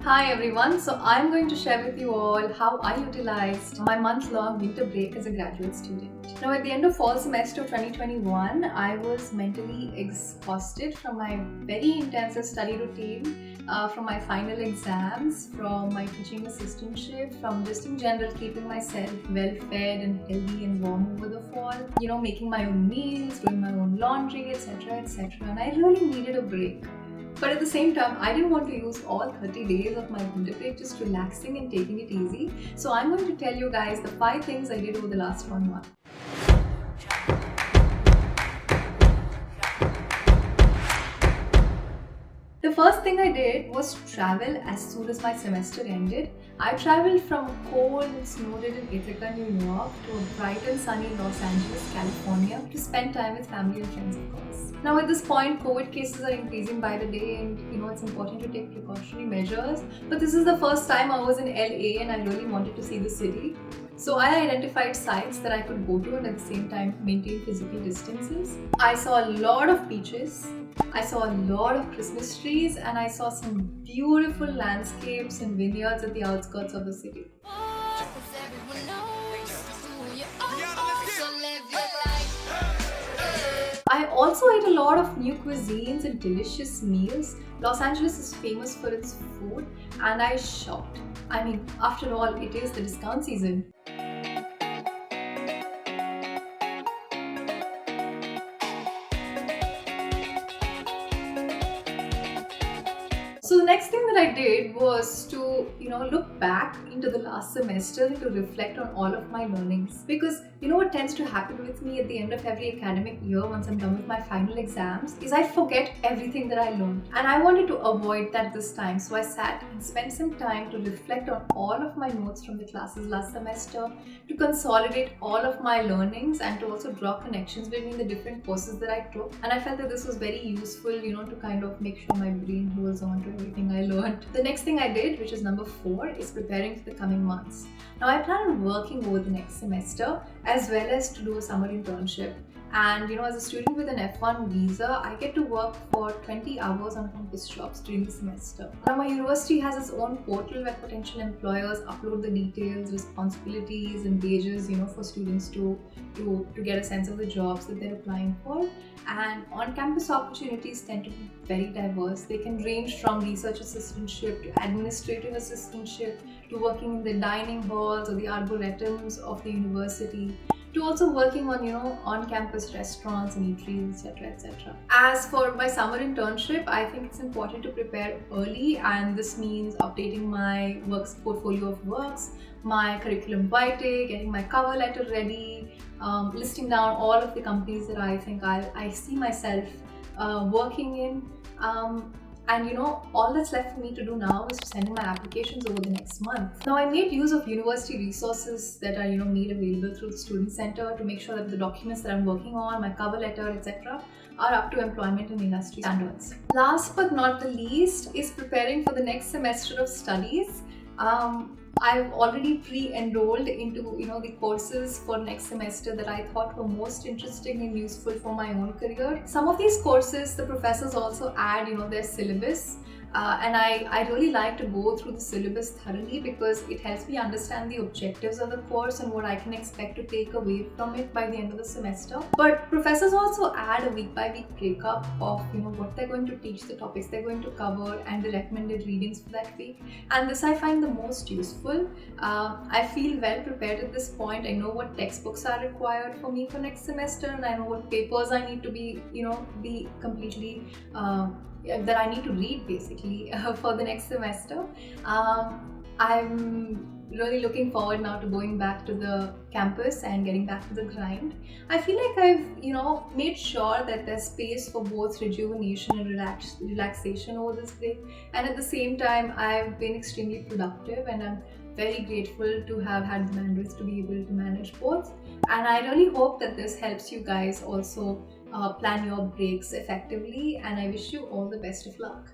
Hi everyone, so I'm going to share with you all how I utilized my month-long winter break as a graduate student. Now at the end of fall semester of 2021, I was mentally exhausted from my very intensive study routine, from my final exams, from my teaching assistantship, from just in general keeping myself well fed and healthy and warm over the fall, making my own meals, doing my own laundry, etc, etc, and I really needed a break. But at the same time, I didn't want to use all 30 days of my winter break just relaxing and taking it easy. So I'm going to tell you guys the 5 things I did over the last 1 month. The first thing I did was travel as soon as my semester ended. I traveled from cold and snow-ridden Ithaca, New York to a bright and sunny Los Angeles, California to spend time with family and friends, of course. Now at this point, COVID cases are increasing by the day and it's important to take precautionary measures. But this is the first time I was in LA and I really wanted to see the city. So I identified sites that I could go to and at the same time maintain physical distances. I saw a lot of beaches. I saw a lot of Christmas trees and I saw some beautiful landscapes and vineyards at the outskirts of the city. I also ate a lot of new cuisines and delicious meals. Los Angeles is famous for its food and I shopped. I mean, after all, it is the discount season. So the next thing that I did was to, look back into the last semester and to reflect on all of my learnings. Because what tends to happen with me at the end of every academic year once I'm done with my final exams is I forget everything that I learned. And I wanted to avoid that this time. So I sat and spent some time to reflect on all of my notes from the classes last semester, to consolidate all of my learnings and to also draw connections between the different courses that I took. And I felt that this was very useful, to kind of make sure my brain holds on to everything I learned. The next thing I did, which is number 4, is preparing for the coming months. Now I plan on working over the next semester as well as to do a summer internship. And as a student with an F1 visa, I get to work for 20 hours on campus jobs during the semester. Now my university has its own portal where potential employers upload the details, responsibilities and wages, for students to get a sense of the jobs that they're applying for. And on-campus opportunities tend to be very diverse. They can range from research assistantship to administrative assistantship to working in the dining halls or the arboretums of the university, to also working on on-campus restaurants and eateries, etc, etc. As for my summer internship, I think it's important to prepare early, and this means updating my portfolio of works, my curriculum vitae, getting my cover letter ready, listing down all of the companies that I think I see myself working in. And all that's left for me to do now is to send in my applications over the next month. Now I made use of university resources that are made available through the student center to make sure that the documents that I'm working on, my cover letter, etc, are up to employment and industry standards. Last but not the least is preparing for the next semester of studies. I've already pre-enrolled into the courses for next semester that I thought were most interesting and useful for my own career. Some of these courses, the professors also add their syllabus. And I really like to go through the syllabus thoroughly because it helps me understand the objectives of the course and what I can expect to take away from it by the end of the semester. But professors also add a week-by-week breakup of what they're going to teach, the topics they're going to cover, and the recommended readings for that week. And this I find the most useful. I feel well prepared at this point. I know what textbooks are required for me for next semester, and I know what papers I need to be completely that I need to read basically for the next semester. I'm really looking forward now to going back to the campus and getting back to the grind. I feel like I've made sure that there's space for both rejuvenation and relaxation over this break, and at the same time I've been extremely productive, and I'm very grateful to have had the bandwidth to be able to manage both. And I really hope that this helps you guys also plan your breaks effectively, and I wish you all the best of luck.